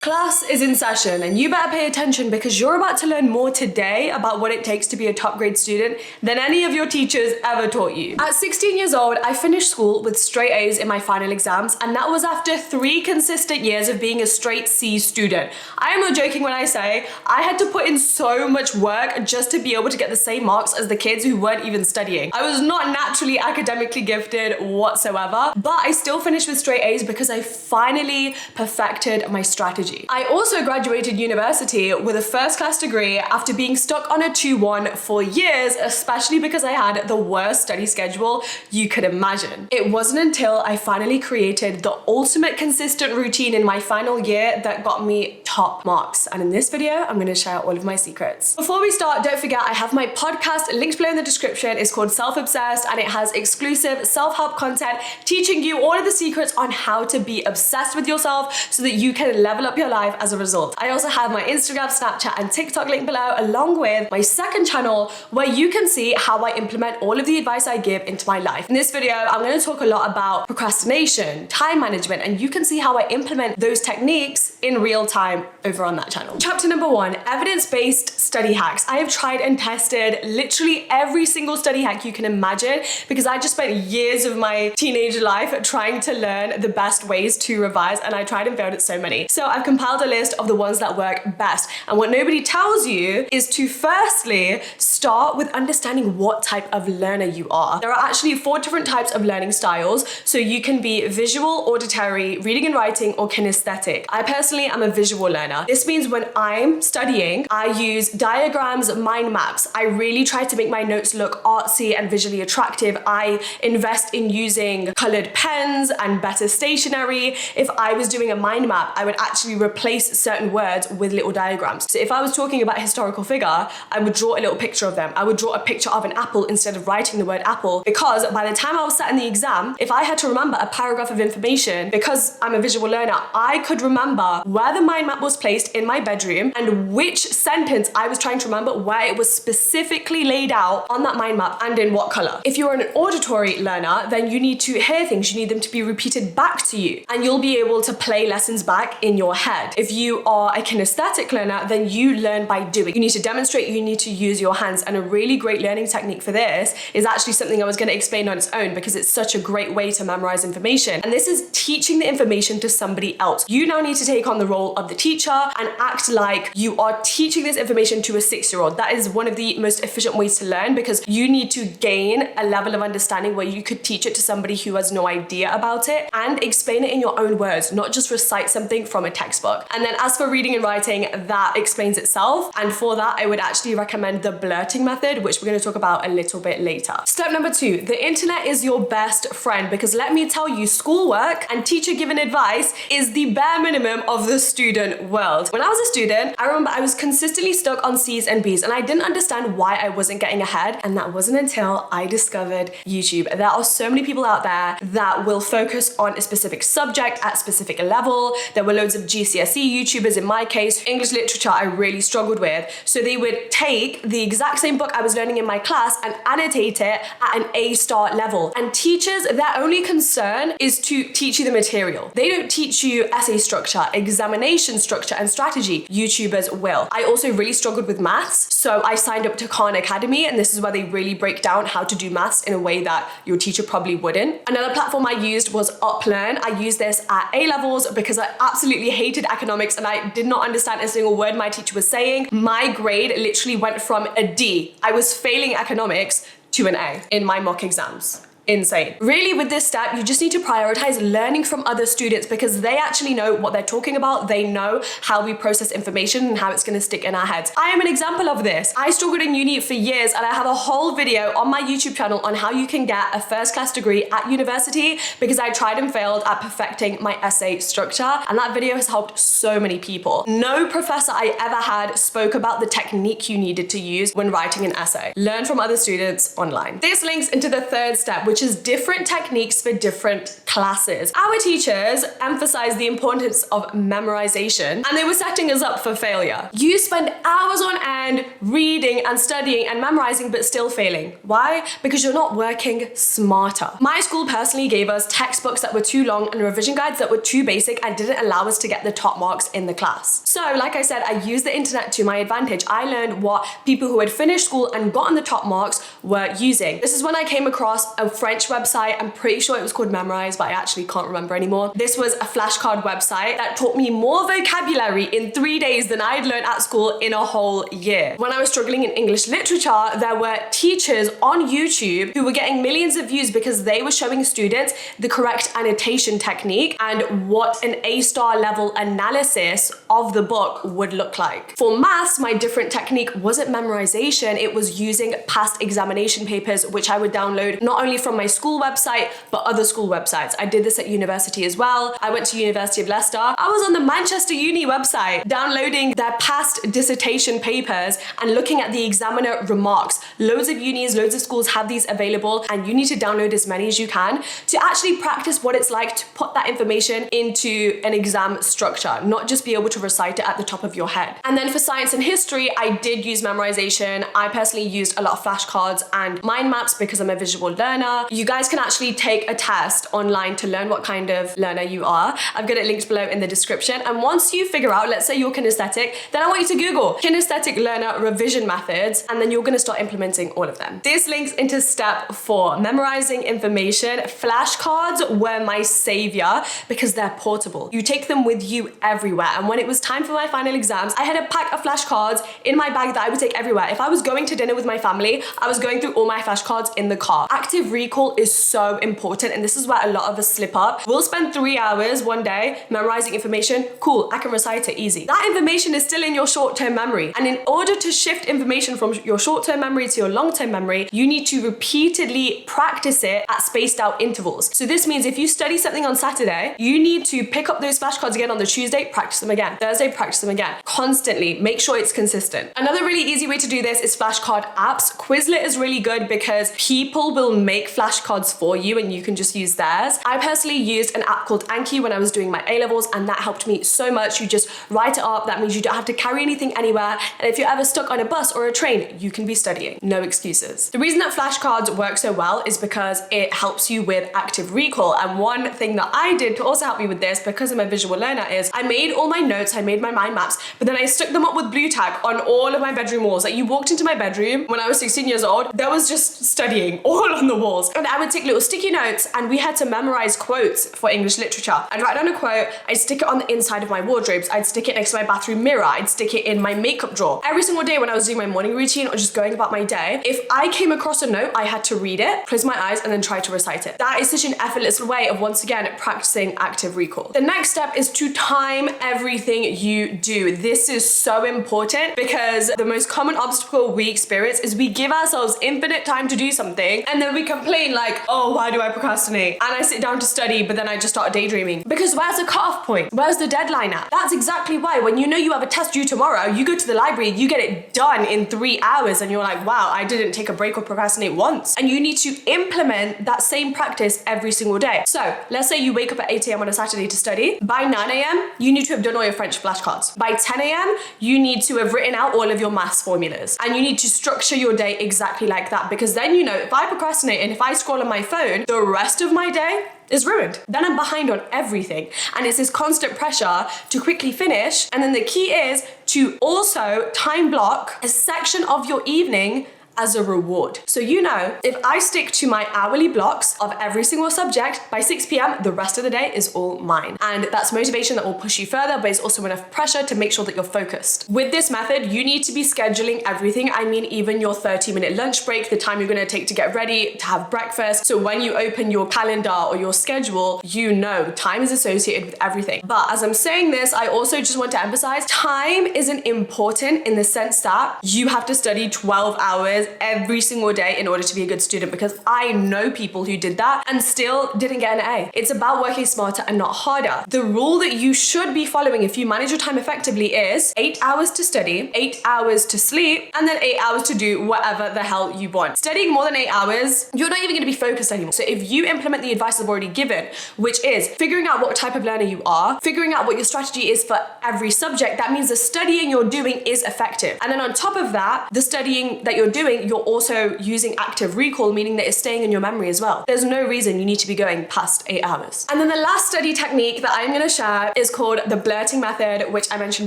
Class is in session and you better pay attention because you're about to learn more today about what it takes to be a top grade student than any of your teachers ever taught you. At 16 years old, I finished school with straight A's in my final exams, and that was after 3 consistent years of being a straight C student. I am not joking when I say I had to put in so much work just to be able to get the same marks as the kids who weren't even studying. I was not naturally academically gifted whatsoever, but I still finished with straight A's because I finally perfected my strategy. I also graduated university with a first class degree after being stuck on a 2-1 for years, especially because I had the worst study schedule you could imagine. It wasn't until I finally created the ultimate consistent routine in my final year that got me top marks. And in this video, I'm gonna share all of my secrets. Before we start, don't forget I have my podcast linked below in the description. It's called Self-Obsessed and it has exclusive self-help content teaching you all of the secrets on how to be obsessed with yourself so that you can level up your life as a result. I also have my Instagram, Snapchat, and TikTok link below, along with my second channel where you can see how I implement all of the advice I give into my life. In this video, I'm going to talk a lot about procrastination, time management, and you can see how I implement those techniques in real time over on that channel. Chapter number 1, evidence-based study hacks. I have tried and tested literally every single study hack you can imagine because I just spent years of my teenage life trying to learn the best ways to revise, and I tried and failed at so many. So I've compiled a list of the ones that work best. And what nobody tells you is to firstly start with understanding what type of learner you are. There are actually 4 different types of learning styles. So you can be visual, auditory, reading and writing, or kinesthetic. I personally am a visual learner. This means when I'm studying, I use diagrams, mind maps. I really try to make my notes look artsy and visually attractive. I invest in using colored pens and better stationery. If I was doing a mind map, I would actually replace certain words with little diagrams. So if I was talking about a historical figure, I would draw a little picture of them. I would draw a picture of an apple instead of writing the word apple, because by the time I was sat in the exam, if I had to remember a paragraph of information, because I'm a visual learner, I could remember where the mind map was placed in my bedroom and which sentence I was trying to remember, where it was specifically laid out on that mind map and in what color. If you're an auditory learner, then you need to hear things. You need them to be repeated back to you, and you'll be able to play lessons back in your head. If you are a kinesthetic learner, then you learn by doing. You need to demonstrate, you need to use your hands. And a really great learning technique for this is actually something I was going to explain on its own because it's such a great way to memorize information. And this is teaching the information to somebody else. You now need to take on the role of the teacher and act like you are teaching this information to a 6-year-old. That is one of the most efficient ways to learn because you need to gain a level of understanding where you could teach it to somebody who has no idea about it and explain it in your own words, not just recite something from a textbook. And then as for reading and writing, that explains itself. And for that, I would actually recommend the blurting method, which we're going to talk about a little bit later. Step number 2, the internet is your best friend because let me tell you, schoolwork and teacher given advice is the bare minimum of the student world. When I was a student, I remember I was consistently stuck on C's and B's and I didn't understand why I wasn't getting ahead. And that wasn't until I discovered YouTube. There are so many people out there that will focus on a specific subject at a specific level. There were loads of GCSE YouTubers in my case. English literature I really struggled with. So they would take the exact same book I was learning in my class and annotate it at an A-star level. And teachers, their only concern is to teach you the material. They don't teach you essay structure, examination structure, and strategy. YouTubers will. I also really struggled with maths. So I signed up to Khan Academy, and this is where they really break down how to do maths in a way that your teacher probably wouldn't. Another platform I used was Uplearn. I used this at A levels because I absolutely hated economics and I did not understand a single word my teacher was saying. My grade literally went from a D. I was failing economics to an A in my mock exams. Insane. Really, with this step, you just need to prioritize learning from other students because they actually know what they're talking about. They know how we process information and how it's going to stick in our heads. I am an example of this. I struggled in uni for years and I have a whole video on my YouTube channel on how you can get a first class degree at university because I tried and failed at perfecting my essay structure, and that video has helped so many people. No professor I ever had spoke about the technique you needed to use when writing an essay. Learn from other students online. This links into the third step, which which is different techniques for different classes. Our teachers emphasized the importance of memorization, and they were setting us up for failure. You spend hours on end reading and studying and memorizing, but still failing. Why? Because you're not working smarter. My school personally gave us textbooks that were too long and revision guides that were too basic and didn't allow us to get the top marks in the class. So like I said, I used the internet to my advantage. I learned what people who had finished school and gotten the top marks were using. This is when I came across a French website. I'm pretty sure it was called Memrise, but I actually can't remember anymore. This was a flashcard website that taught me more vocabulary in 3 days than I had learned at school in a whole year. When I was struggling in English literature, there were teachers on YouTube who were getting millions of views because they were showing students the correct annotation technique and what an A-star level analysis of the book would look like. For maths, my different technique wasn't memorization, it was using past examination papers, which I would download not only from my school website, but other school websites. I did this at university as well. I went to University of Leicester. I was on the Manchester Uni website, downloading their past dissertation papers and looking at the examiner remarks. Loads of unis, loads of schools have these available, and you need to download as many as you can to actually practice what it's like to put that information into an exam structure, not just be able to recite it at the top of your head. And then for science and history, I did use memorization. I personally used a lot of flashcards and mind maps because I'm a visual learner. You guys can actually take a test online to learn what kind of learner you are. I've got it linked below in the description. And once you figure out, let's say you're kinesthetic, then I want you to Google kinesthetic learner revision methods, and then you're gonna start implementing all of them. This links into step 4, memorizing information. Flashcards were my savior because they're portable. You take them with you everywhere. And when it was time for my final exams, I had a pack of flashcards in my bag that I would take everywhere. If I was going to dinner with my family, I was going through all my flashcards in the car. Active recall is so important, and this is where a lot of us slip up. We'll spend 3 hours one day memorizing information. Cool, I can recite it easy. That information is still in your short-term memory. And in order to shift information from your short-term memory to your long-term memory, you need to repeatedly practice it at spaced out intervals. So this means if you study something on Saturday, you need to pick up those flashcards again on the Tuesday, practice them again. Thursday, practice them again. Constantly, make sure it's consistent. Another really easy way to do this is flashcard apps. Quizlet is really good because people will make flashcards for you and you can just use theirs. I personally used an app called Anki when I was doing my A-levels, and that helped me so much. You just write it up. That means you don't have to carry anything anywhere. And if you're ever stuck on a bus or a train, you can be studying. No excuses. The reason that flashcards work so well is because it helps you with active recall. And one thing that I did to also help me with this, because I'm a visual learner, is I made all my notes, I made my mind maps, but then I stuck them up with blue tack on all of my bedroom walls. Like, you walked into my bedroom when I was 16 years old, there was just studying all on the walls. And I would take little sticky notes, and we had to memorize quotes for English literature. I'd write down a quote, I'd stick it on the inside of my wardrobes, I'd stick it next to my bathroom mirror, I'd stick it in my makeup drawer. Every single day when I was doing my morning routine or just going about my day, if I came across a note, I had to read it, close my eyes, and then try to recite it. That is such an effortless way of, once again, practicing active recall. The next step is to time everything you do. This is so important because the most common obstacle we experience is we give ourselves infinite time to do something, and then we complain like, oh, why do I procrastinate? And I sit down to study, but then I just start daydreaming. Because where's the cutoff point? Where's the deadline at? That's exactly why when you know you have a test due tomorrow, you go to the library, you get it done in 3 hours, and you're like, wow, I didn't take a break or procrastinate once. And you need to implement that same practice every single day. So let's say you wake up at 8 a.m. on a Saturday to study. By 9 a.m., you need to have done all your French flashcards. By 10 a.m., you need to have written out all of your maths formulas. And you need to structure your day exactly like that, because then you know if I procrastinate and if I scroll on my phone, the rest of my day is ruined. Then I'm behind on everything. And it's this constant pressure to quickly finish. And then the key is to also time block a section of your evening as a reward. So you know, if I stick to my hourly blocks of every single subject, by 6 p.m, the rest of the day is all mine. And that's motivation that will push you further, but it's also enough pressure to make sure that you're focused. With this method, you need to be scheduling everything. I mean, even your 30-minute lunch break, the time you're gonna take to get ready, to have breakfast. So when you open your calendar or your schedule, you know time is associated with everything. But as I'm saying this, I also just want to emphasize time isn't important in the sense that you have to study 12 hours every single day in order to be a good student, because I know people who did that and still didn't get an A. It's about working smarter and not harder. The rule that you should be following if you manage your time effectively is 8 hours to study, 8 hours to sleep, and then 8 hours to do whatever the hell you want. Studying more than 8 hours, you're not even going to be focused anymore. So if you implement the advice I've already given, which is figuring out what type of learner you are, figuring out what your strategy is for every subject, that means the studying you're doing is effective. And then on top of that, the studying that you're doing, you're also using active recall, meaning that it's staying in your memory as well. There's no reason you need to be going past 8 hours. And then the last study technique that I'm going to share is called the blurting method, which I mentioned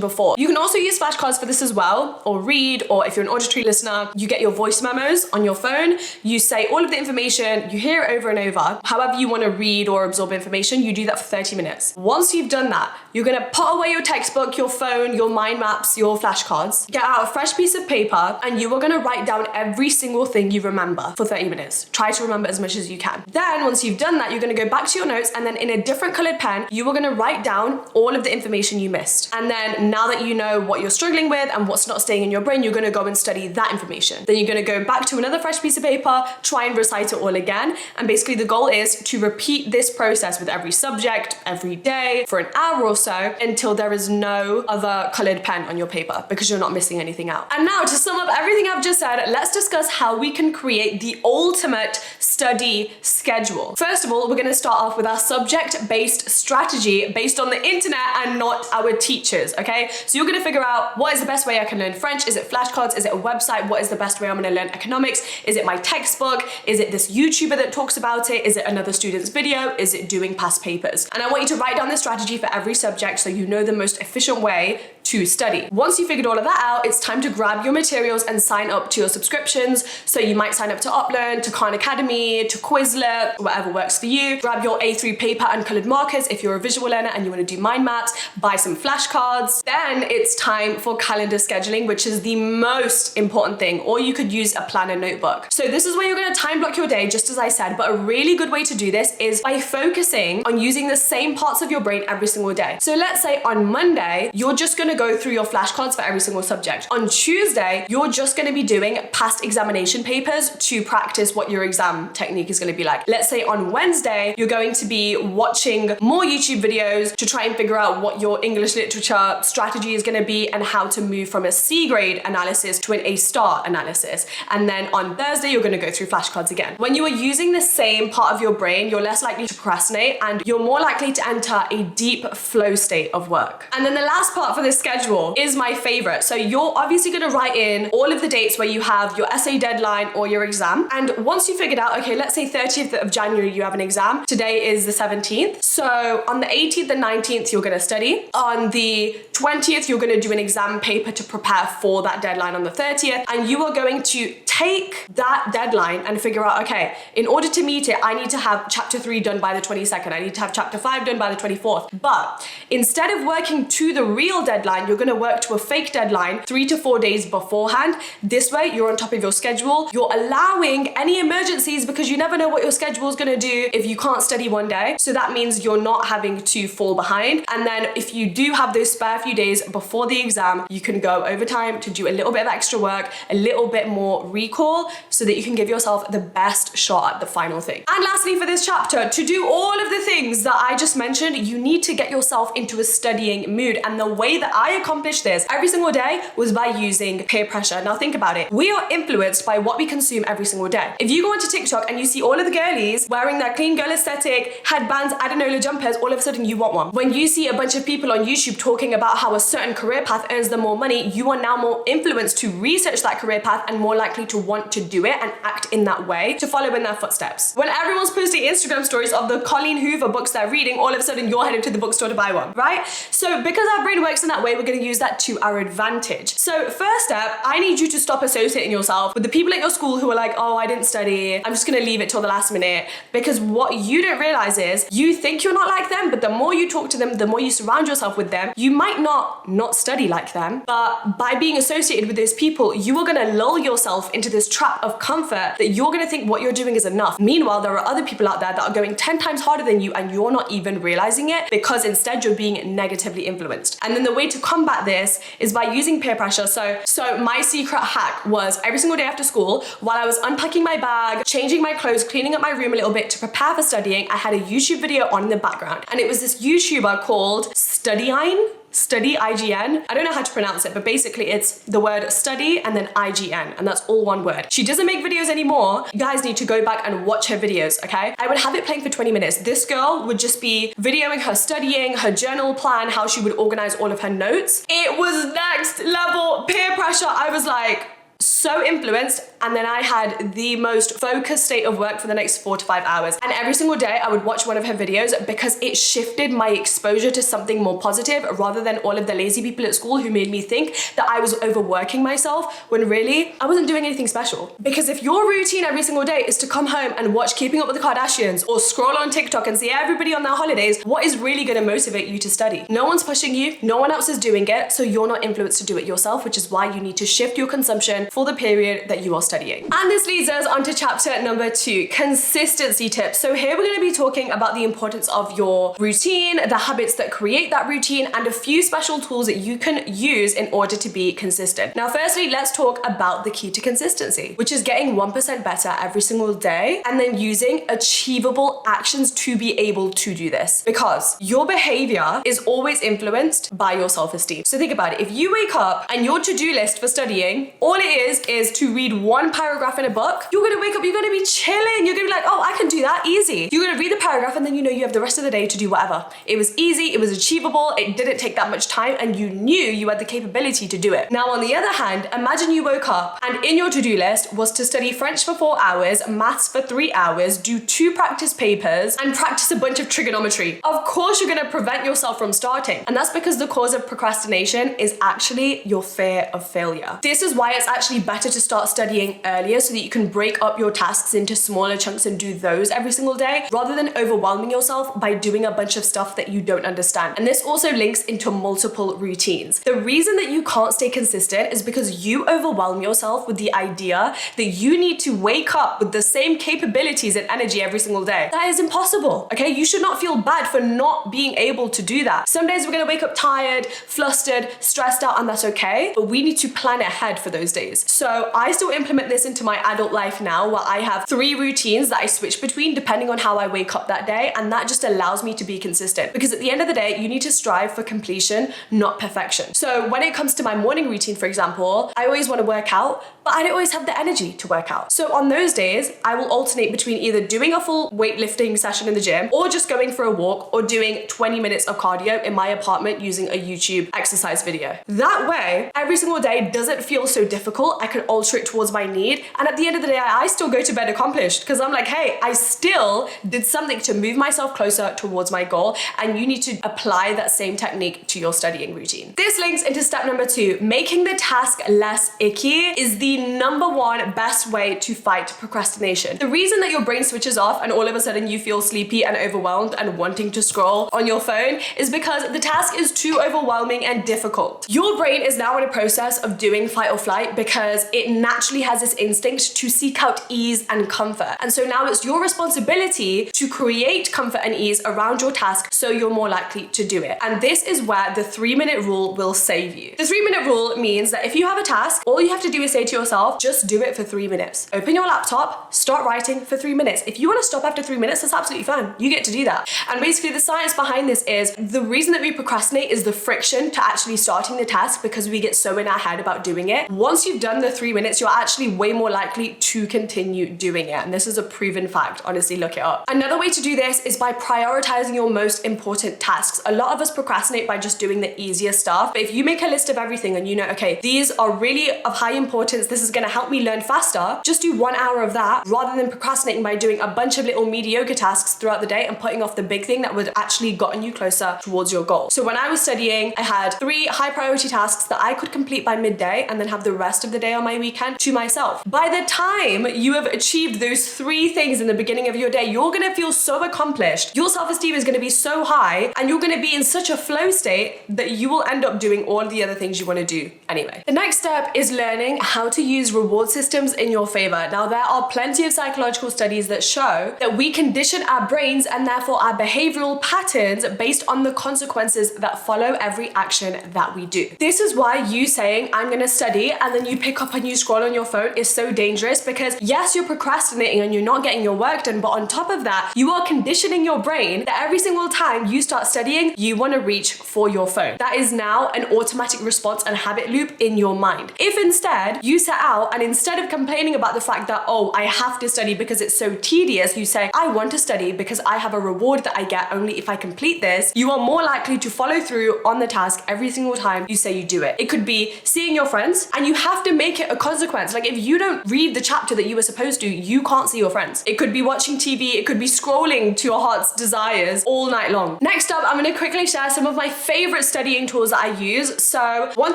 before. You can also use flashcards for this as well, or read, or if you're an auditory listener, you get your voice memos on your phone, you say all of the information, you hear it over and over. However you want to read or absorb information, you do that for 30 minutes. Once you've done that, you're going to put away your textbook, your phone, your mind maps, your flashcards, get out a fresh piece of paper, and you are going to write down every single thing you remember for 30 minutes. Try to remember as much as you can. Then once you've done that, you're going to go back to your notes, and then in a different colored pen, you are going to write down all of the information you missed. And then now that you know what you're struggling with and what's not staying in your brain, you're going to go and study that information. Then you're going to go back to another fresh piece of paper, try and recite it all again. And basically the goal is to repeat this process with every subject, every day, for an hour or so, until there is no other colored pen on your paper, because you're not missing anything out. And now to sum up everything I've just said, let's discuss how we can create the ultimate study schedule. First of all, we're going to start off with our subject-based strategy based on the internet and not our teachers, okay? So you're going to figure out, what is the best way I can learn French? Is it flashcards? Is it a website? What is the best way I'm going to learn economics? Is it my textbook? Is it this YouTuber that talks about it? Is it another student's video? Is it doing past papers? And I want you to write down this strategy for every subject so you know the most efficient way to study. Once you figured all of that out, it's time to grab your materials and sign up to your subscriptions. So you might sign up to Uplearn, to Khan Academy, to Quizlet, whatever works for you. Grab your A3 paper and colored markers if you're a visual learner and you want to do mind maps. Buy some flashcards. Then it's time for calendar scheduling, which is the most important thing. Or you could use a planner notebook. So this is where you're going to time block your day, just as I said, but a really good way to do this is by focusing on using the same parts of your brain every single day. So let's say on Monday, you're just going to go through your flashcards for every single subject. On Tuesday, you're just going to be doing past examination papers to practice what your exam technique is going to be like. Let's say on Wednesday, you're going to be watching more YouTube videos to try and figure out what your English literature strategy is going to be and how to move from a C grade analysis to an A star analysis. And then on Thursday, you're going to go through flashcards again. When you are using the same part of your brain, you're less likely to procrastinate and you're more likely to enter a deep flow state of work. And then the last part for this schedule is my favorite. So you're obviously going to write in all of the dates where you have your essay deadline or your exam. And once you figured out, okay, let's say 30th of January, you have an exam. Today is the 17th. So on the 18th and 19th, you're going to study. On the 20th, you're going to do an exam paper to prepare for that deadline on the 30th. And you are going to take that deadline and figure out, okay, in order to meet it, I need to have chapter 3 done by the 22nd. I need to have chapter 5 done by the 24th. But instead of working to the real deadline, you're going to work to a fake deadline 3 to 4 days beforehand. This way, you're on top of your schedule. You're allowing any emergencies because you never know what your schedule is going to do if you can't study one day. So that means you're not having to fall behind. And then if you do have those spare few days before the exam, you can go overtime to do a little bit of extra work, a little bit more recall, so that you can give yourself the best shot at the final thing. And lastly, for this chapter, to do all of the things that I just mentioned, you need to get yourself into a studying mood. And the way that I accomplished this every single day was by using peer pressure. Now think about it. We are influenced by what we consume every single day. If you go onto TikTok and you see all of the girlies wearing their clean girl aesthetic, headbands, Adenola jumpers, all of a sudden you want one. When you see a bunch of people on YouTube talking about how a certain career path earns them more money, you are now more influenced to research that career path and more likely to want to do it and act in that way to follow in their footsteps. When everyone's posting Instagram stories of the Colleen Hoover books they're reading, all of a sudden you're headed to the bookstore to buy one, right? So because our brain works in that way, we're going to use that to our advantage. So first step, I need you to stop associating yourself with the people at your school who are like, oh, I didn't study, I'm just going to leave it till the last minute. Because what you don't realize is you think you're not like them, but the more you talk to them, the more you surround yourself with them, you might not study like them, but by being associated with those people, you are going to lull yourself into into this trap of comfort that you're gonna think what you're doing is enough. Meanwhile, there are other people out there that are going 10 times harder than you and you're not even realizing it because instead you're being negatively influenced. And then the way to combat this is by using peer pressure. So my secret hack was every single day after school, while I was unpacking my bag, changing my clothes, cleaning up my room a little bit to prepare for studying, I had a YouTube video on in the background. And it was this YouTuber called Study IGN. I don't know how to pronounce it, but basically it's the word study and then IGN, and that's all one word. She doesn't make videos anymore. You guys need to go back and watch her videos, okay? I would have it playing for 20 minutes. This girl would just be videoing her studying, her journal plan, how she would organize all of her notes. It was next level peer pressure. I was like, so influenced, and then I had the most focused state of work for the next 4 to 5 hours. And every single day I would watch one of her videos because it shifted my exposure to something more positive rather than all of the lazy people at school who made me think that I was overworking myself when really I wasn't doing anything special. Because if your routine every single day is to come home and watch Keeping Up with the Kardashians or scroll on TikTok and see everybody on their holidays, what is really going to motivate you to study? No one's pushing you, no one else is doing it, so you're not influenced to do it yourself, which is why you need to shift your consumption for the period that you are studying. And this leads us on to chapter number 2, consistency tips. So here we're going to be talking about the importance of your routine, the habits that create that routine, and a few special tools that you can use in order to be consistent. Now, firstly, let's talk about the key to consistency, which is getting 1% better every single day and then using achievable actions to be able to do this, because your behavior is always influenced by your self-esteem. So think about it. If you wake up and your to-do list for studying, all it is to read one paragraph in a book, you're gonna wake up, you're gonna be chilling, you're gonna be like, oh, I can do that, easy. You're gonna read the paragraph and then you know you have the rest of the day to do whatever. It was easy, it was achievable, it didn't take that much time, and you knew you had the capability to do it. Now, on the other hand, imagine you woke up and in your to-do list was to study French for 4 hours, maths for 3 hours, do 2 practice papers, and practice a bunch of trigonometry. Of course, you're gonna prevent yourself from starting. And that's because the cause of procrastination is actually your fear of failure. This is why it's actually better to start studying earlier so that you can break up your tasks into smaller chunks and do those every single day rather than overwhelming yourself by doing a bunch of stuff that you don't understand. And this also links into multiple routines. The reason that you can't stay consistent is because you overwhelm yourself with the idea that you need to wake up with the same capabilities and energy every single day. That is impossible, okay? You should not feel bad for not being able to do that. Some days we're gonna wake up tired, flustered, stressed out, and that's okay, but we need to plan ahead for those days. So I still implement this into my adult life now, where I have 3 routines that I switch between depending on how I wake up that day, and that just allows me to be consistent, because at the end of the day, you need to strive for completion, not perfection. So when it comes to my morning routine, for example, I always want to work out, but I don't always have the energy to work out. So on those days, I will alternate between either doing a full weightlifting session in the gym or just going for a walk or doing 20 minutes of cardio in my apartment using a YouTube exercise video. That way, every single day doesn't feel so difficult. I can alter it towards my need. And at the end of the day, I still go to bed accomplished because I'm like, hey, I still did something to move myself closer towards my goal. And you need to apply that same technique to your studying routine. This links into step number 2. Making the task less icky is the number 1 best way to fight procrastination. The reason that your brain switches off and all of a sudden you feel sleepy and overwhelmed and wanting to scroll on your phone is because the task is too overwhelming and difficult. Your brain is now in a process of doing fight or flight because it naturally has this instinct to seek out ease and comfort. And so now it's your responsibility to create comfort and ease around your task so you're more likely to do it. And this is where the 3-minute rule will save you. The 3-minute rule means that if you have a task, all you have to do is say to yourself, just do it for 3 minutes. Open your laptop, start writing for 3 minutes. If you want to stop after 3 minutes, that's absolutely fine. You get to do that. And basically the science behind this is the reason that we procrastinate is the friction to actually starting the task because we get so in our head about doing it. Once you've done the 3 minutes, you're actually way more likely to continue doing it. And this is a proven fact. Honestly, look it up. Another way to do this is by prioritizing your most important tasks. A lot of us procrastinate by just doing the easier stuff. But if you make a list of everything and you know, okay, these are really of high importance, this is going to help me learn faster, just do 1 hour of that rather than procrastinating by doing a bunch of little mediocre tasks throughout the day and putting off the big thing that would actually gotten you closer towards your goal. So when I was studying, I had 3 high priority tasks that I could complete by midday and then have the rest of the day day on my weekend to myself. By the time you have achieved those 3 things in the beginning of your day, you're gonna feel so accomplished. Your self-esteem is gonna be so high, and you're gonna be in such a flow state that you will end up doing all the other things you wanna do anyway. The next step is learning how to use reward systems in your favor. Now, there are plenty of psychological studies that show that we condition our brains and therefore our behavioral patterns based on the consequences that follow every action that we do. This is why you saying, I'm gonna study, and then you pick up and you scroll on your phone is so dangerous, because yes, you're procrastinating and you're not getting your work done, but on top of that, you are conditioning your brain that every single time you start studying, you wanna reach for your phone. That is now an automatic response and habit loop in your mind. If instead you set out and instead of complaining about the fact that, oh, I have to study because it's so tedious, you say, I want to study because I have a reward that I get only if I complete this, you are more likely to follow through on the task every single time you say you do it. It could be seeing your friends, and you have to make it a consequence. Like, if you don't read the chapter that you were supposed to, you can't see your friends. It could be watching TV, it could be scrolling to your heart's desires all night long. Next up, I'm gonna quickly share some of my favorite studying tools that I use. So one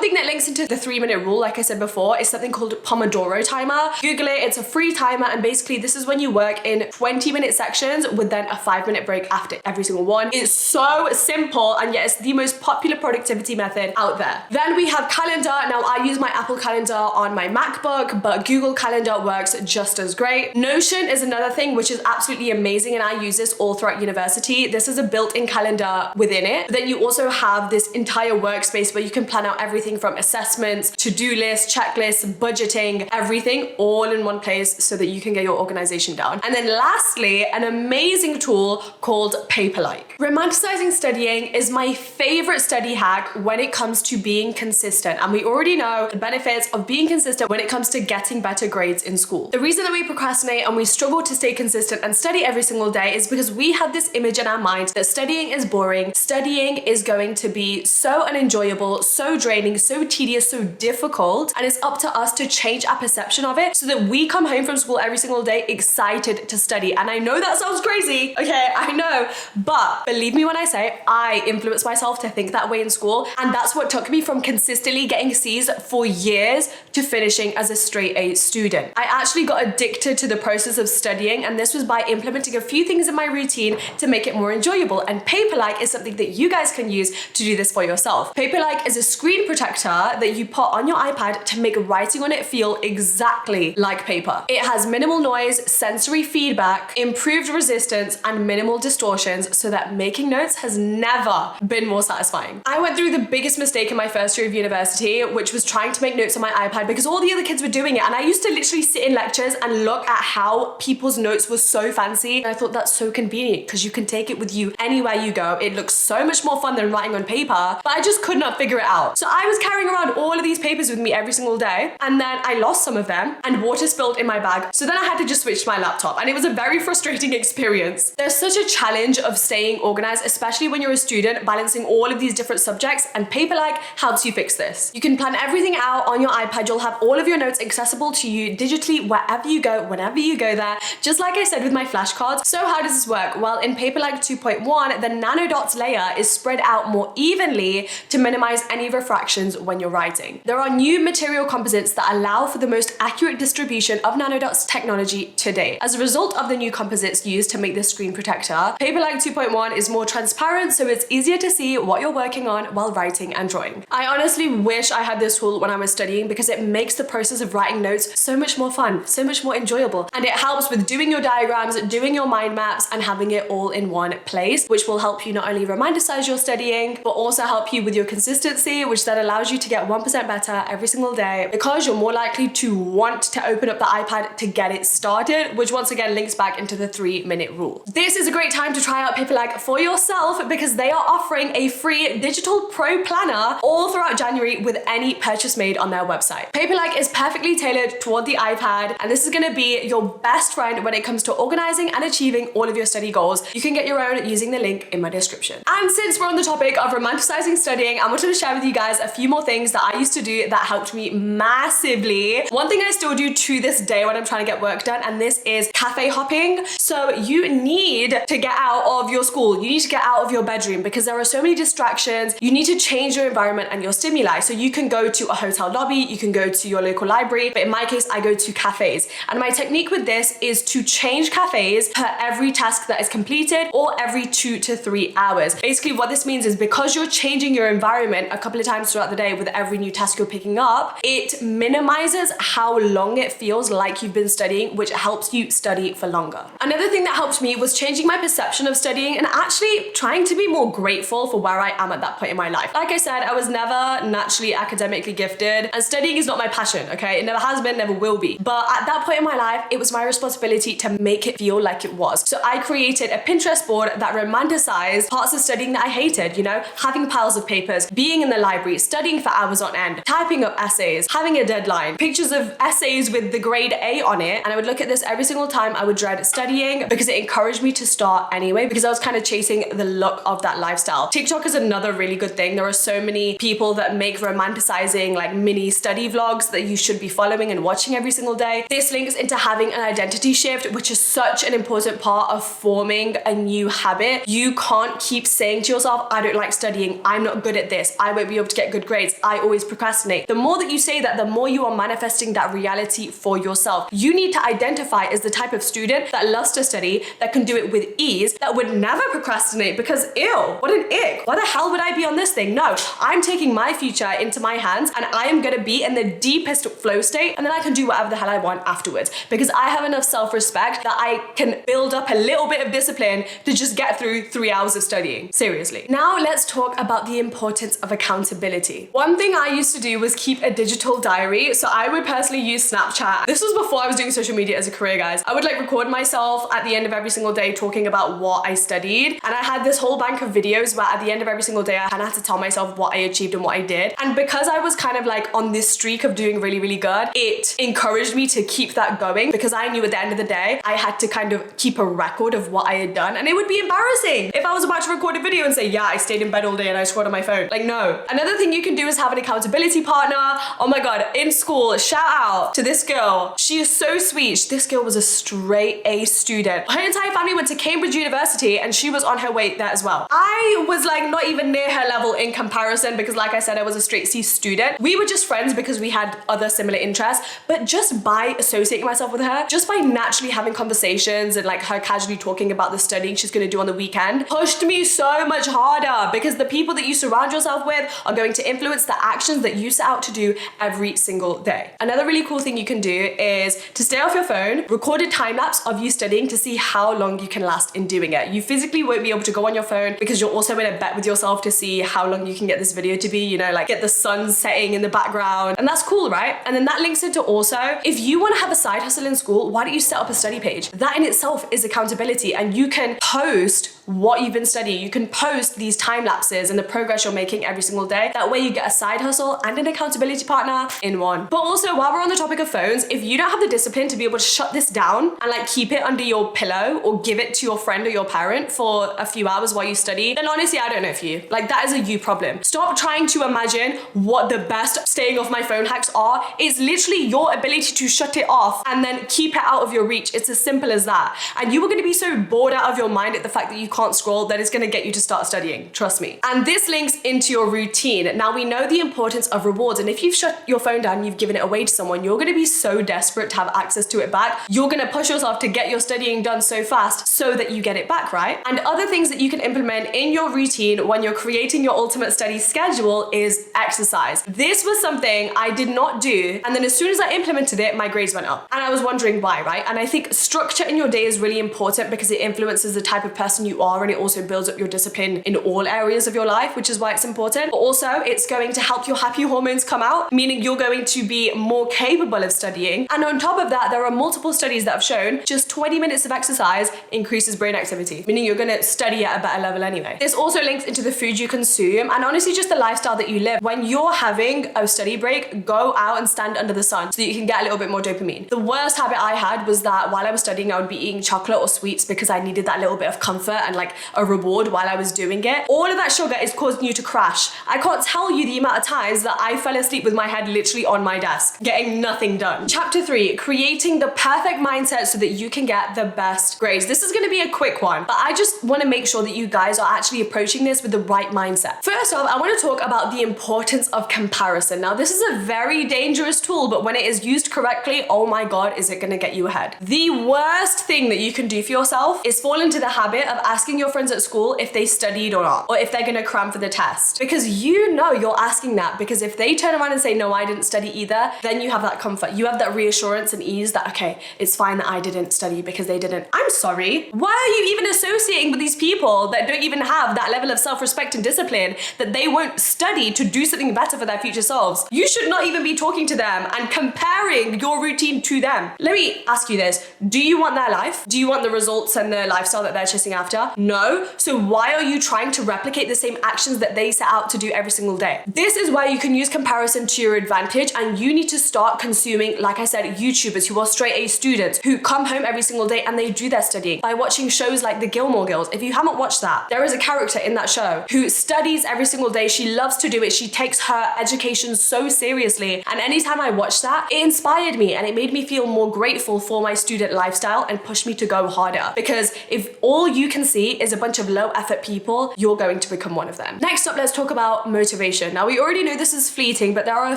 thing that links into the 3-minute rule, like I said before, is something called Pomodoro timer. Google it, it's a free timer, and basically this is when you work in 20-minute sections with then a 5-minute break after every single one. It's so simple, and yet it's the most popular productivity method out there. Then we have calendar. Now, I use my Apple Calendar on my MacBook, but Google Calendar works just as great. Notion is another thing which is absolutely amazing, and I use this all throughout university. This is a built-in calendar within it. But then you also have this entire workspace where you can plan out everything from assessments, to-do lists, checklists, budgeting, everything all in one place so that you can get your organization down. And then lastly, an amazing tool called Paperlike. Romanticizing studying is my favorite study hack when it comes to being consistent. And we already know the benefits of being consistent when it comes to getting better grades in school. The reason that we procrastinate and we struggle to stay consistent and study every single day is because we have this image in our mind that studying is boring, studying is going to be so unenjoyable, so draining, so tedious, so difficult, and it's up to us to change our perception of it so that we come home from school every single day excited to study. And I know that sounds crazy, okay, I know, but believe me when I say I influenced myself to think that way in school, and that's what took me from consistently getting C's for years to finishing as a straight A student. I actually got addicted to the process of studying, and this was by implementing a few things in my routine to make it more enjoyable, and Paperlike is something that you guys can use to do this for yourself. Paperlike is a screen protector that you put on your iPad to make writing on it feel exactly like paper. It has minimal noise, sensory feedback, improved resistance, and minimal distortions so that making notes has never been more satisfying. I went through the biggest mistake in my first year of university, which was trying to make notes on my iPad because all the other kids were doing it, and I used to literally sit in lectures and look at how people's notes were so fancy, and I thought that's so convenient because you can take it with you anywhere you go. It looks so much more fun than writing on paper, but I just could not figure it out. So I was carrying around all of these papers with me every single day, and then I lost some of them and water spilled in my bag. So then I had to just switch to my laptop, and it was a very frustrating experience. There's such a challenge of staying organized, especially when you're a student, balancing all of these different subjects, and Paperlike helps you fix this. You can plan everything out on your iPad. You'll have all of your notes accessible to you digitally wherever you go, whenever you go there, just like I said with my flashcards. So how does this work? Well, in Paperlike 2.1, the nanodots layer is spread out more evenly to minimize any refractions when you're writing. There are new material composites that allow for the most accurate distribution of nanodots technology today. As a result of the new composites used to make this screen protector, Paperlike 2.1 is more transparent, so it's easier to see what you're working on while writing and drawing. I honestly wish I had this tool when I was studying because it makes the process of writing notes so much more fun, so much more enjoyable, and it helps with doing your diagrams, doing your mind maps, and having it all in one place, which will help you not only romanticize your studying, but also help you with your consistency, which then allows you to get 1% better every single day because you're more likely to want to open up the iPad to get it started, which once again links back into the 3-minute rule. This is a great time to try out Paperlike for yourself because they are offering a free digital pro planner all throughout January with any purchase made on their website. Paperlike is perfectly tailored toward the iPad, and this is going to be your best friend when it comes to organizing and achieving all of your study goals. You can get your own using the link in my description. And since we're on the topic of romanticizing studying, I wanted to share with you guys a few more things that I used to do that helped me massively. One thing I still do to this day when I'm trying to get work done, and this is cafe hopping. So you need to get out of your school. You need to get out of your bedroom because there are so many distractions. You need to change your environment and your stimuli. So you can go to a hotel lobby, you can go to your local library, but in my case, I go to cafes. And my technique with this is to change cafes per every task that is completed or every 2 to 3 hours. Basically, what this means is because you're changing your environment a couple of times throughout the day with every new task you're picking up, it minimizes how long it feels like you've been studying, which helps you study for longer. Another thing that helped me was changing my perception of studying and actually trying to be more grateful for where I am at that point in my life. Like I said, I was never naturally academically gifted, and studying is not my passion, okay? It never has been, never will be. But at that point in my life, it was my responsibility to make it feel like it was. So I created a Pinterest board that romanticized parts of studying that I hated, you know, having piles of papers, being in the library, studying for hours on end, typing up essays, having a deadline, pictures of essays with the grade A on it. And I would look at this every single time I would dread studying because it encouraged me to start anyway, because I was kind of chasing the look of that lifestyle. TikTok is another really good thing. There are so many people that make romanticizing like mini study vlogs that you should be following and watching every single day. This links into having an identity shift, which is such an important part of forming a new habit. You can't keep saying to yourself, I don't like studying, I'm not good at this, I won't be able to get good grades, I always procrastinate. The more that you say that, the more you are manifesting that reality for yourself. You need to identify as the type of student that loves to study, that can do it with ease, that would never procrastinate because ew, what an ick. Why the hell would I be on this thing? No, I'm taking my future into my hands and I am gonna be in the deepest flow state, and then I can do whatever the hell I want afterwards because I have enough self-respect that I can build up a little bit of discipline to just get through 3 hours of studying. Seriously. Now let's talk about the importance of accountability. One thing I used to do was keep a digital diary. So I would personally use Snapchat. This was before I was doing social media as a career, guys. I would like record myself at the end of every single day talking about what I studied. And I had this whole bank of videos where at the end of every single day, I kind of had to tell myself what I achieved and what I did. And because I was kind of like on this streak of doing really, really good, it encouraged me to keep that going because I knew at the end of the day, I had to kind of keep a record of what I had done. And it would be embarrassing if I was about to record a video and say, yeah, I stayed in bed all day and I scrolled on my phone. Like, no. Another thing you can do is have an accountability partner. Oh my God, in school, shout out to this girl. She is so sweet. This girl was a straight A student. Her entire family went to Cambridge University and she was on her way there as well. I was like not even near her level in comparison because like I said, I was a straight C student. We were just friends because we had other similar interests, but just by associating myself with her, just by naturally having conversations and like her casually talking about the studying she's gonna do on the weekend, pushed me so much harder because the people that you surround yourself with are going to influence the actions that you set out to do every single day. Another really cool thing you can do is to stay off your phone, record a time lapse of you studying to see how long you can last in doing it. You physically won't be able to go on your phone because you're also in a bet with yourself to see how long you can get this video to be, you know, like get the sun setting in the background. And that's cool, right? And then that links into also, if you want to have a side hustle in school, why don't you set up a study page? That in itself is accountability, and you can post what you've been studying. You can post these time lapses and the progress you're making every single day. That way you get a side hustle and an accountability partner in one. But also, while we're on the topic of phones, if you don't have the discipline to be able to shut this down and like keep it under your pillow or give it to your friend or your parent for a few hours while you study, then honestly, I don't know for you. Like that is a you problem. Stop trying to imagine what the best staying off my phone hacks are. It's literally your ability to shut it off and then keep it out of your reach. It's as simple as that. And you are going to be so bored out of your mind at the fact that you can't scroll that it's going to get you to start studying. Trust me. And this links into your routine. Now we know the importance of rewards. And if you've shut your phone down, you've given it away to someone, you're going to be so desperate to have access to it back. You're going to push yourself to get your studying done so fast so that you get it back, right? And other things that you can implement in your routine when you're creating your ultimate study schedule is exercise. This was something I did not do. And then as soon as I implemented it, my grades went up. And I was wondering why, right? And I think structure in your day is really important because it influences the type of person you are, and it also builds up your discipline in all areas of your life, which is why it's important. But also it's going to help your happy hormones come out, meaning you're going to be more capable of studying. And on top of that, there are multiple studies that have shown just 20 minutes of exercise increases brain activity, meaning you're going to study at a better level anyway. This also links into the food you consume and honestly just the lifestyle that you live. When you're having a study break, go out and stand under the sun so that you can get a little bit more dopamine. The worst habit I had was that while I was studying, I would be eating chocolate or sweets because I needed that little bit of comfort and like a reward while I was doing it, all of that sugar is causing you to crash. I can't tell you the amount of times that I fell asleep with my head literally on my desk, getting nothing done. Chapter 3, creating the perfect mindset so that you can get the best grades. This is going to be a quick one, but I just want to make sure that you guys are actually approaching this with the right mindset. First off, I want to talk about the importance of comparison. Now, this is a very dangerous tool, but when it is used correctly, oh my God, is it going to get you ahead. The worst thing that you can do for yourself is fall into the habit of asking your friends at school if they studied or not, or if they're going to cram for the test. Because you know you're asking that, because if they turn around and say, no, I didn't study either, then you have that comfort. You have that reassurance and ease that, okay, it's fine that I didn't study because they didn't. I'm sorry. Why are you even associating with these people that don't even have that level of self-respect and discipline that they won't study to do something better for their future selves? You should not even be talking to them and comparing your routine to them. Let me ask you this. Do you want their life? Do you want the results and the lifestyle that they're chasing after? No. So why are you trying to replicate the same actions that they set out to do every single day? This is where you can use comparison to your advantage, and you need to start consuming, like I said, YouTubers who are straight A students who come home every single day and they do their studying by watching shows like the Gilmore Girls. If you haven't watched that, there is a character in that show who studies every single day. She loves to do it. She takes her education so seriously. And anytime I watched that, it inspired me and it made me feel more grateful for my student lifestyle and pushed me to go harder. Because if all you can see is a bunch of low effort people, you're going to become one of them. Next up, let's talk about motivation. Now, we already know this is fleeting, but there are a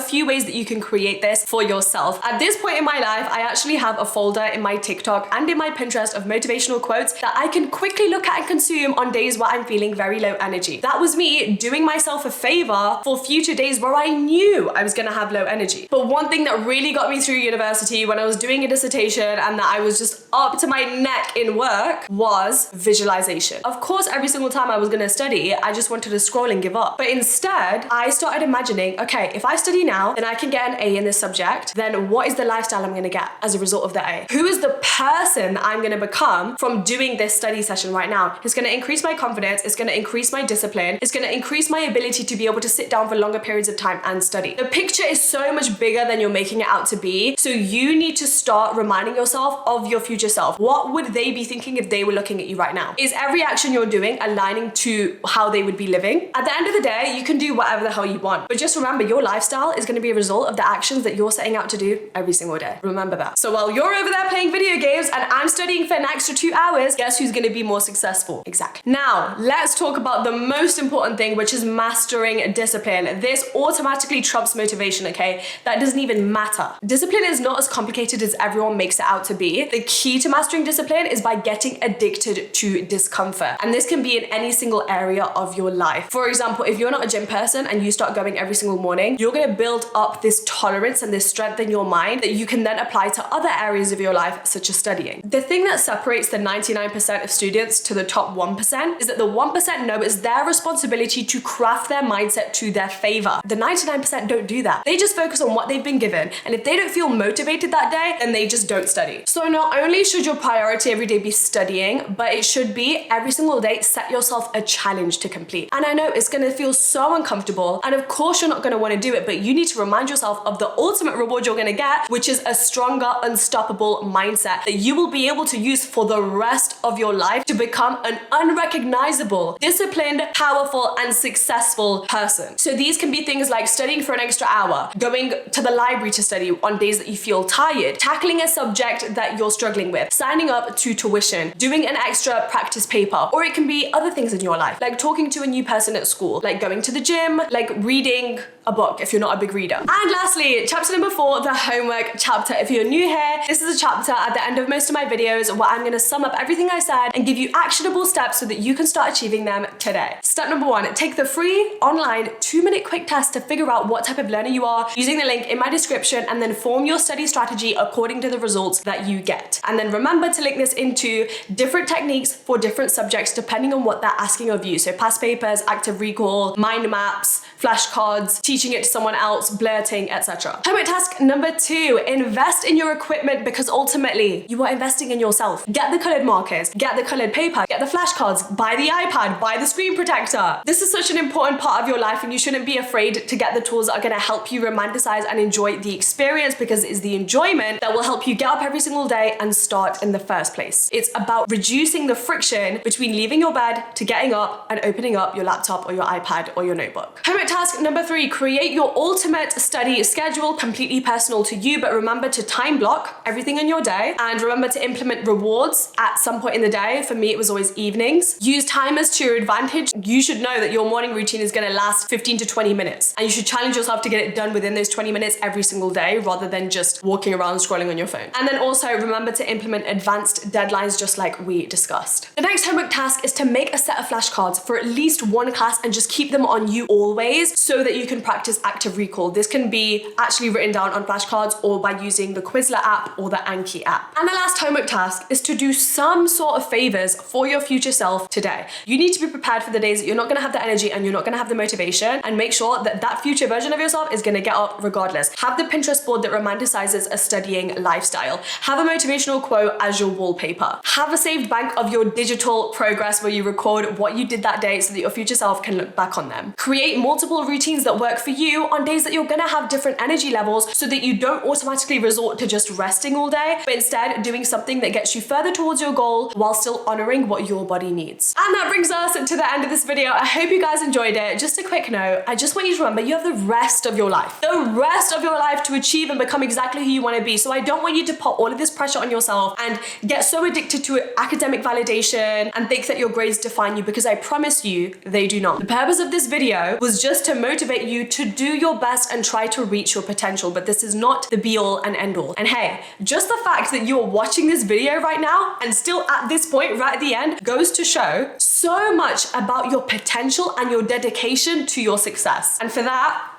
few ways that you can create this for yourself. At this point in my life, I actually have a folder in my TikTok and in my Pinterest of motivational quotes that I can quickly look at and consume on days where I'm feeling very low energy. That was me doing myself a favor for future days where I knew I was gonna have low energy. But one thing that really got me through university when I was doing a dissertation and that I was just up to my neck in work was visualization. Of course, every single time I was gonna study, I just wanted to scroll and give up. But instead, I started imagining, okay, if I study now, then I can get an A in this subject. Then what is the lifestyle I'm gonna get as a result of the A? Who is the person that I'm gonna become from doing this study session right now? It's gonna increase my confidence, it's gonna increase my discipline, it's gonna increase my ability to be able to sit down for longer periods of time and study. The picture is so much bigger than you're making it out to be, so you need to start reminding yourself of your future self. What would they be thinking if they were looking at you right now? Is every action you're doing aligning to how they would be living? At the end of the day, you can do whatever the hell you want, but just remember, your lifestyle is gonna be a result of the actions that you're setting out to do every single day. Remember that. So while you're over there playing video games and I'm studying for an extra 2 hours, guess who's gonna be more successful? Exactly. Now, let's talk about the most important thing, which is mastering discipline. This automatically trumps motivation, okay? That doesn't even matter. Discipline is not as complicated as everyone makes it out to be. The key to mastering discipline is by getting addicted to discomfort. And this can be in any single area of your life. For example, if you're not a gym person and you start going every single morning, you're gonna build up this tolerance and this strength in your mind that you can then apply to other areas of your life, such as studying. The thing that separates the 99% of students to the top 1% is that the 1% know it's their responsibility to craft their mindset to their favor. The 99% don't do that. They just focus on what they've been given, and if they don't feel motivated that day, then they just don't study. So not only should your priority every day be studying, but it should be every single day set yourself a challenge to complete. And I know it's gonna feel so uncomfortable, and of course you're not gonna wanna do it, but you need to remind yourself of the ultimate reward you're gonna get, which is a stronger, unstoppable mindset that you will be able to use for the rest of your life to become an unrecognizable, disciplined, powerful, and successful person. So these can be things like studying for an extra hour, going to the library to study on days that you feel tired, tackling a subject that you're struggling with, signing up to tuition, doing an extra practice paper, or it can be other things in your life, like talking to a new person at school, like going to the gym, like reading a book if you're not a big reader. And lastly, chapter number 4, the homework chapter. If you're new here, this is a chapter at the end of most of my videos where I'm gonna sum up everything I said and give you actionable steps so that you can start achieving them today. Step number 1, take the free online 2-minute quick test to figure out what type of learner you are using the link in my description, and then form your study strategy according to the results that you get. And then remember to link this into different techniques for different subjects depending on what they're asking of you. So past papers, active recall, mind maps, flashcards, teaching it to someone else, blurting, etc. Homework task number 2, invest in your equipment, because ultimately you are investing in yourself. Get the colored markers, get the colored paper, get the flashcards, buy the iPad, buy the screen protector. This is such an important part of your life, and you shouldn't be afraid to get the tools that are gonna help you romanticize and enjoy the experience, because it is the enjoyment that will help you get up every single day and start in the first place. It's about reducing the friction duration between leaving your bed to getting up and opening up your laptop or your iPad or your notebook. Homework task number 3, create your ultimate study schedule, completely personal to you, but remember to time block everything in your day and remember to implement rewards at some point in the day. For me, it was always evenings. Use timers to your advantage. You should know that your morning routine is gonna last 15 to 20 minutes and you should challenge yourself to get it done within those 20 minutes every single day rather than just walking around scrolling on your phone. And then also remember to implement advanced deadlines just like we discussed. The next homework task is to make a set of flashcards for at least one class and just keep them on you always so that you can practice active recall. This can be actually written down on flashcards or by using the Quizlet app or the Anki app. And the last homework task is to do some sort of favors for your future self today. You need to be prepared for the days that you're not gonna have the energy and you're not gonna have the motivation, and make sure that that future version of yourself is gonna get up regardless. Have the Pinterest board that romanticizes a studying lifestyle. Have a motivational quote as your wallpaper. Have a saved bank of your digital progress where you record what you did that day so that your future self can look back on them. Create multiple routines that work for you on days that you're gonna have different energy levels so that you don't automatically resort to just resting all day, but instead doing something that gets you further towards your goal while still honoring what your body needs. And that brings us to the end of this video. I hope you guys enjoyed it. Just a quick note, I just want you to remember you have the rest of your life. The rest of your life to achieve and become exactly who you want to be. So I don't want you to put all of this pressure on yourself and get so addicted to academic validation and think that your grades define you, because I promise you, they do not. The purpose of this video was just to motivate you to do your best and try to reach your potential, but this is not the be all and end all. And hey, just the fact that you're watching this video right now and still at this point right at the end goes to show so much about your potential and your dedication to your success. And for that,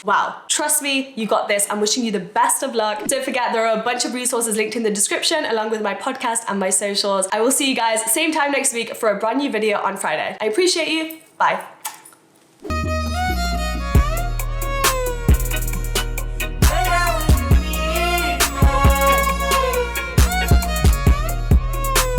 wow, trust me, you got this. I'm wishing you the best of luck. Don't forget, there are a bunch of resources linked in the description along with my podcast and my socials. I will see you guys same time next week for a brand new video on Friday. I appreciate you. Bye.